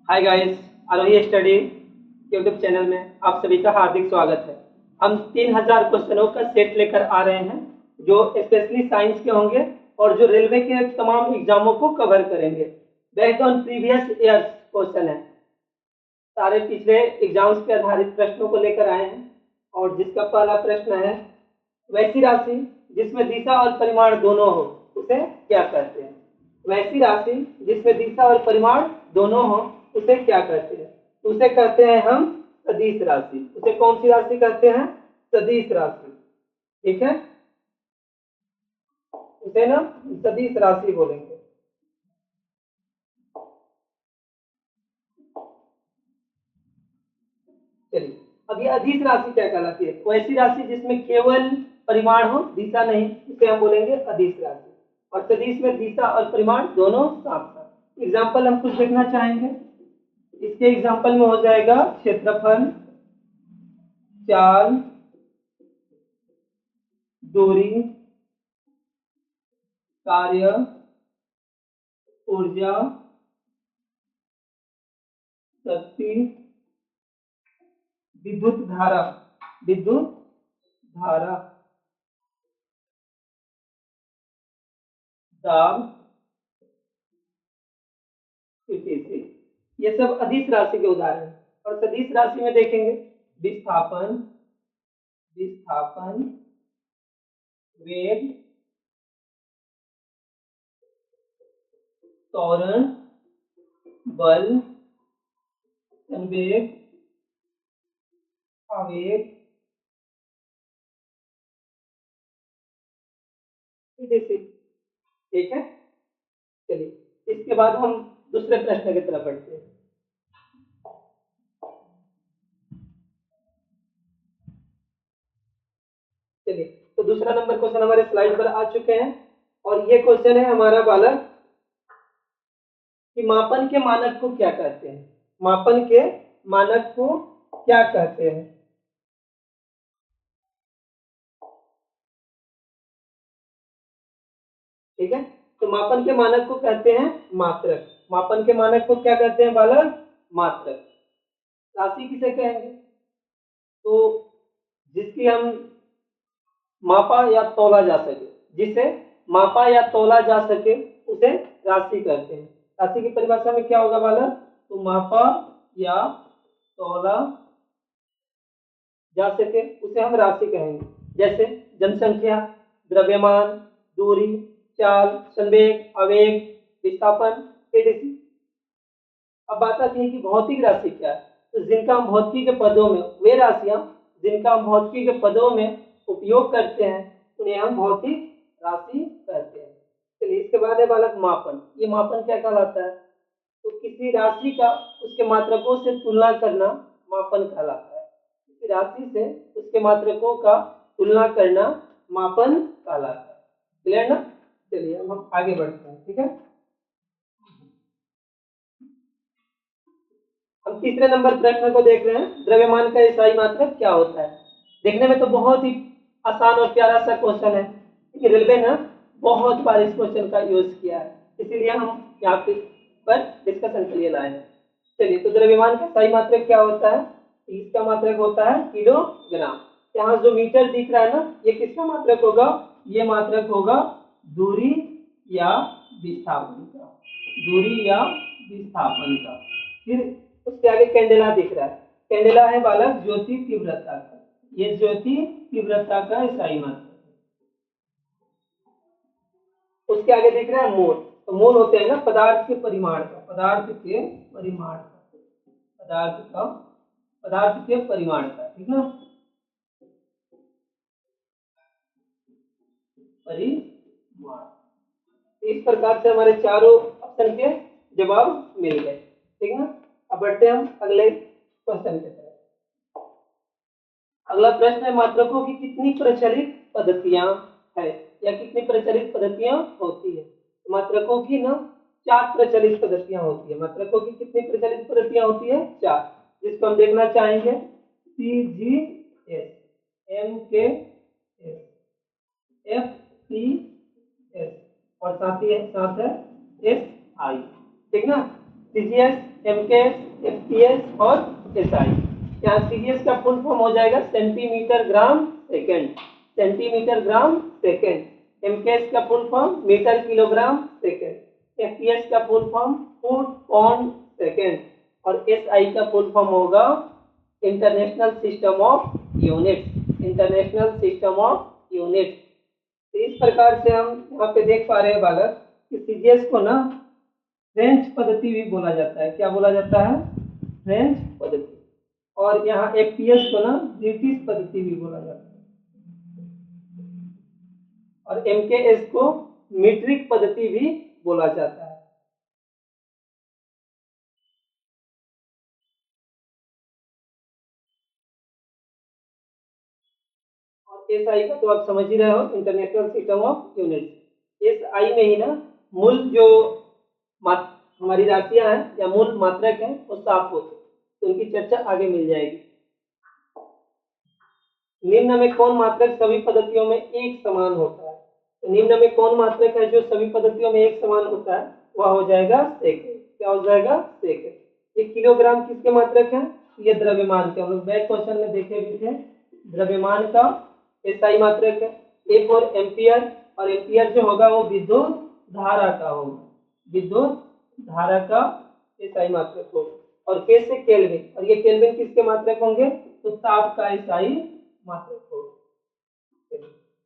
Hi guys, आरोही study YouTube channel में आप सभी का हार्दिक स्वागत है। हम 3000 क्वेश्चनों का सेट लेकर आ रहे हैं जो स्पेशली साइंस के होंगे और जो रेलवे के तमाम एग्जामों को कवर करेंगे। Based on previous years question है, सारे पिछले एग्जाम्स पे आधारित प्रश्नों को लेकर आए हैं। और जिसका पहला प्रश्न है, वैसी राशि जिसमें दिशा और परिमाण दोनों हो उसे क्या कहते हैं? वैसी राशि जिसमें दिशा और परिमाण दोनों हो उसे क्या कहते हैं? उसे कहते हैं हम सदिश राशि। उसे कौन सी राशि कहते हैं? सदिश राशि। ठीक है, उसे ना सदिश राशि बोलेंगे। चलिए, अब ये अदिश राशि क्या कहलाती है? वैसी राशि जिसमें केवल परिमाण हो, दिशा नहीं, उसे हम बोलेंगे अदिश राशि। और सदिश में दिशा और परिमाण दोनों साथ साथ। एग्जाम्पल हम कुछ देखना चाहेंगे। इसके एग्जाम्पल में हो जाएगा क्षेत्रफल, चाल, दूरी, कार्य, ऊर्जा, शक्ति, विद्युत धारा, विद्युत धारा, दाब, etc। ये सब अदिश राशि के उदाहरण हैं। और सदिश राशि में देखेंगे विस्थापन, विस्थापन, वेग, त्वरण, बल, संवेग, आवेग, etc। ठीक है, चलिए इसके बाद हम दूसरे प्रश्न की तरफ बढ़ते हैं। चलिए, तो दूसरा नंबर क्वेश्चन हमारे स्लाइड पर आ चुके हैं। और ये क्वेश्चन है हमारा बालक कि मापन के मानक को क्या कहते हैं? मापन के मानक को क्या कहते हैं? ठीक है, तो मापन के मानक को कहते हैं मात्रक। मापन के मानक को क्या कहते हैं बालक? मात्रक। राशि किसे कहेंगे? तो जिसकी हम मापा या तौला जा सके, जिसे मापा या तौला जा सके उसे राशि कहते हैं। राशि की परिभाषा में क्या होगा बालक? तो मापा या तौला जा सके उसे हम राशि कहेंगे। जैसे जनसंख्या, द्रव्यमान, दूरी, चाल, संवेग, आवेग, विस्थापन, etc। अब बात आती है कि भौतिक राशि क्या है। तो जिनका हम भौतिकी के पदों में, वे राशियां जिनका हम भौतिकी के पदों में उपयोग करते हैं उन्हें हम भौतिक राशि कहते हैं। चलिए, इसके बाद है बालक मापन। ये मापन क्या कहलाता है? तो किसी राशि का उसके मात्रकों से तुलना करना मापन कहलाता है। किसी राशि से उसके मात्रकों का तुलना करना मापन कहलाता है। क्लियर ना? चलिए अब हम आगे बढ़ते हैं। ठीक है, हम तीसरे नंबर प्रश्न को देख रहे हैं। द्रव्यमान का इकाई मात्रक क्या होता है? देखने में तो बहुत ही आसान और प्यारा सा क्वेश्चन है, लेकिन रेलवे ने बहुत बार इस क्वेश्चन का यूज किया है, इसीलिए हम यहाँ पे पर डिस्कशन के लिए लाए हैं। चलिए, तो द्रव्यमान का सही मात्रक क्या होता है? इसका मात्रक होता है किलोग्राम। यहाँ जो मीटर दिख रहा है ना, ये किसका मात्रक होगा? ये मात्रक होगा दूरी या विस्थापन का। दूरी या विस्थापन का। फिर उसके आगे कैंडेला दिख रहा है। कैंडेला है बालक ज्योति तीव्रता का। ये ज्योति तीव्रता का इकाई मात्रक। उसके आगे दिख रहा है मोल। तो मोल होते हैं ना पदार्थ के परिमाण का, पदार्थ के परिमाण का, पदार्थ के परिमाण का। ठीक ना, परिमाण। इस प्रकार से हमारे चारों ऑप्शन के जवाब मिल गए। ठीक ना, अब बढ़ते हैं हम अगले क्वेश्चन की तरफ। अगला प्रश्न है, मात्रकों की कितनी प्रचलित पद्धतियां है या कितनी प्रचलित पद्धतियां होती है? मात्रकों की ना 4 प्रचलित पद्धतियां होती है। मात्रकों की कितनी प्रचलित पद्धतियां होती है? 4, जिसको हम देखना चाहेंगे। CGS, MKS, FCS और साथ है SI। ठीक ना, CGS, एमकेएस, एफपीएस और एसआई। यहाँ सीजीएस का फुल फॉर्म हो जाएगा centimetre gram second, centimetre gram second. MKS का full form metre kilogram second, FPS का full form foot pound second और एसआई का फुल फॉर्म होगा international system of units, international system of units. तो इस प्रकार से हम यहाँ पे देख पा रहे हैं बालक कि सीजीएस को ना फ्रेंच पद्धति भी बोला जाता है। क्या बोला जाता है? फ्रेंच पद्धति। और यहाँ एफपीएस को ना ब्रिटिश पद्धति भी बोला जाता है और एमकेएस को मीट्रिक पद्धति भी बोला जाता है। और एसआई का तो आप समझ ही रहे हो, international system of units. SI में ही ना मूल जो हमारी राशियां हैं या मूल मात्रक है वो साफ होते हैं, तो उनकी चर्चा आगे मिल जाएगी। निम्न में कौन मात्रक सभी पद्धतियों में एक समान होता है? तो निम्न में कौन मात्रक है जो सभी पद्धतियों में एक समान होता है? वह हो जाएगा सेकंड। क्या हो जाएगा? सेकंड। ये किलोग्राम किसके मात्रक है? ये द्रव्यमान के, हम लोग बैक क्वेश्चन में देखे भी थे, द्रव्यमान का एसआई मात्रक है। ए फॉर एम्पियर, और एम्पियर जो होगा वो विद्युत धारा का होगा, विद्युत धारा का एसआई मात्रक होगा। और के से केल्विन, और ये केल्विन किसके मात्रक होंगे? तो ताप का एसआई मात्रक होगा।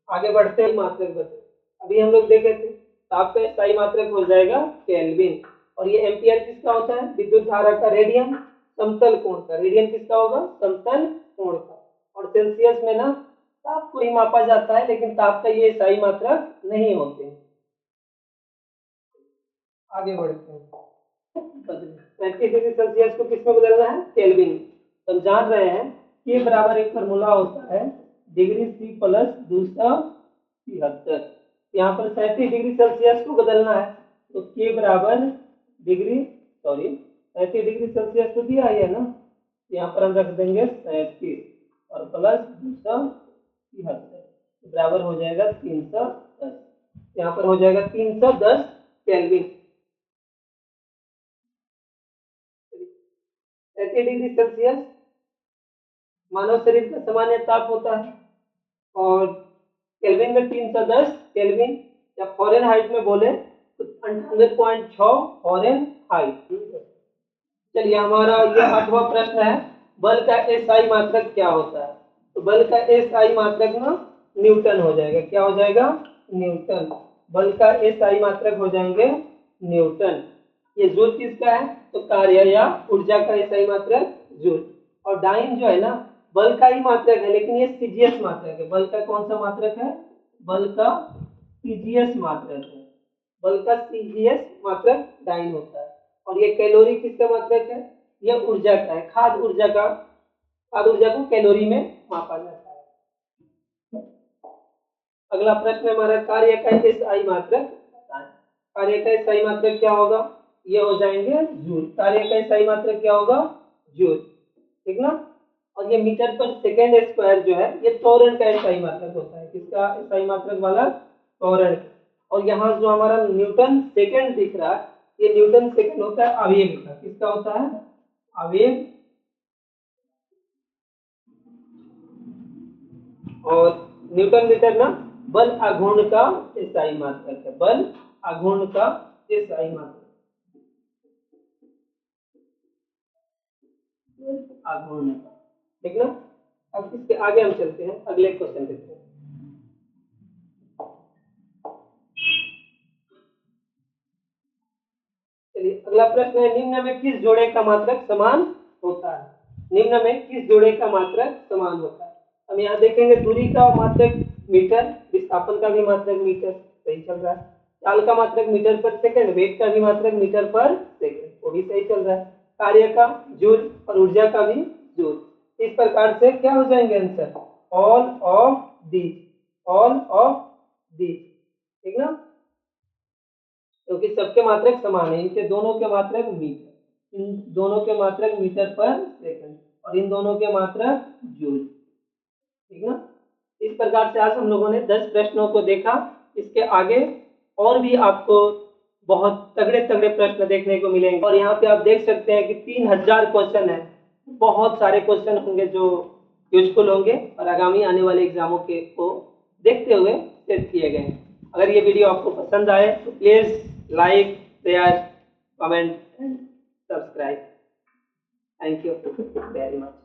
आगे बढ़ते हैं, मात्रक बचे अभी हम लोग देखे थे, ताप का स्थायी मात्रक हो जाएगा केल्विन। और ये एम्पियर किसका होता है? विद्युत धारा का। रेडियन समतल कोण का, रेडियन किसका होगा? समतल कोण का। और सेल्सियस में ना ताप को ही मापा जाता है, लेकिन ताप का ये स्थायी मात्रक नहीं होते। आगे बढ़ते हैं, 35 डिग्री सेल्सियस को किसमें बदलना है? केल्विन। तो हम जान रहे हैं के बराबर एक फॉर्मूला होता है डिग्री सी प्लस 273। यहाँ पर 37 डिग्री सेल्सियस को बदलना है, तो के बराबर डिग्री 37 डिग्री सेल्सियस तो दिया है ना, यहाँ पर हम रख देंगे 37 और प्लस 273 बराबर हो जाएगा 310। यहाँ पर हो जाएगा 310 केल्विन। 37 डिग्री सेल्सियस मानव शरीर का सामान्य ताप होता है, और केल्विन में 310 केल्विन, या फॉरेन हाइट में बोले तो 98.6 फॉरेन हाइट। चलिए, हमारा ये 8वां प्रश्न है, बल का एसआई मात्रक क्या होता है? तो बल का एसआई मात्रक ना न्यूटन हो जाएगा। क्या हो जाएगा? न्यूटन। बल का एसआई मात्रक हो जाएंगे न्यूटन। ये जूल किसका है? तो कार्य या ऊर्जा का एसआई मात्रक जूल। और डाइन जो है ना बल का ही मात्रक है, लेकिन ये सीजीएस मात्रक है। बल का कौन सा मात्रक है? बल का सीजीएस मात्रक है। बल का सीजीएस मात्रक डाइन होता है। और ये कैलोरी किसका मात्रक है? ये ऊर्जा का है, खाद्य ऊर्जा का। खाद्य ऊर्जा को कैलोरी में मापा जाता है। अगला प्रश्न हमारा, कार्य का एसआई मात्रक बताएं। कार्य का एसआई मात्रक क्या होगा? ये हो जाएंगे जूल। कार्य का एसआई मात्रक क्या होगा? जूल। ठीक ना? और ये मीटर पर सेकेंड स्क्वायर जो है ये त्वरण का एसआई मात्रक होता है। किसका एसआई मात्रक वाला? त्वरण। और यहाँ जो हमारा न्यूटन सेकेंड दिख रहा है, ये न्यूटन सेकेंड होता है आवेग का। किसका होता है? आवेग। और न्यूटन मीटर ना बल आघूर्ण का एसआई मात्रक है। बल आघूर्ण का एसआई मात्रक, आघूर्ण का। ठीक ना? अब इसके आगे हम चलते हैं, अगले क्वेश्चन देखते हैं। चलिए, अगला प्रश्न है, निम्न में किस जोड़े का मात्रक समान होता है? निम्न में किस जोड़े का मात्रक समान होता है? हम यहाँ देखेंगे, दूरी का मात्रक मीटर, विस्थापन का भी मात्रक मीटर, सही चल रहा है। चाल का मात्रक मीटर पर सेकंड, वेग का भी मात्रक मीटर पर सेकंड, वो भी सही चल रहा है। कार्य का जूल और ऊर्जा का भी जूल। इस प्रकार से क्या हो जाएंगे answer? All of these, all of these. ठीक ना? क्योंकि सबके मात्रक समान है, इनके दोनों के मात्रक मीटर, इन दोनों के मात्रक मीटर पर सेकंड, और इन दोनों के मात्रक जूल। ठीक ना? इस प्रकार से आज हम लोगों ने 10 प्रश्नों को देखा। इसके आगे और भी आपको बहुत तगड़े तगड़े प्रश्न देखने को मिलेंगे। और यहाँ पे आप देख सकते हैं कि 3000 क्वेश्चन है। बहुत सारे क्वेश्चन होंगे जो यूजफुल होंगे और आगामी आने वाले एग्जामों के को देखते हुए सेट किए गए हैं। अगर ये वीडियो आपको पसंद आए तो please like, share, comment and subscribe. Thank you very much.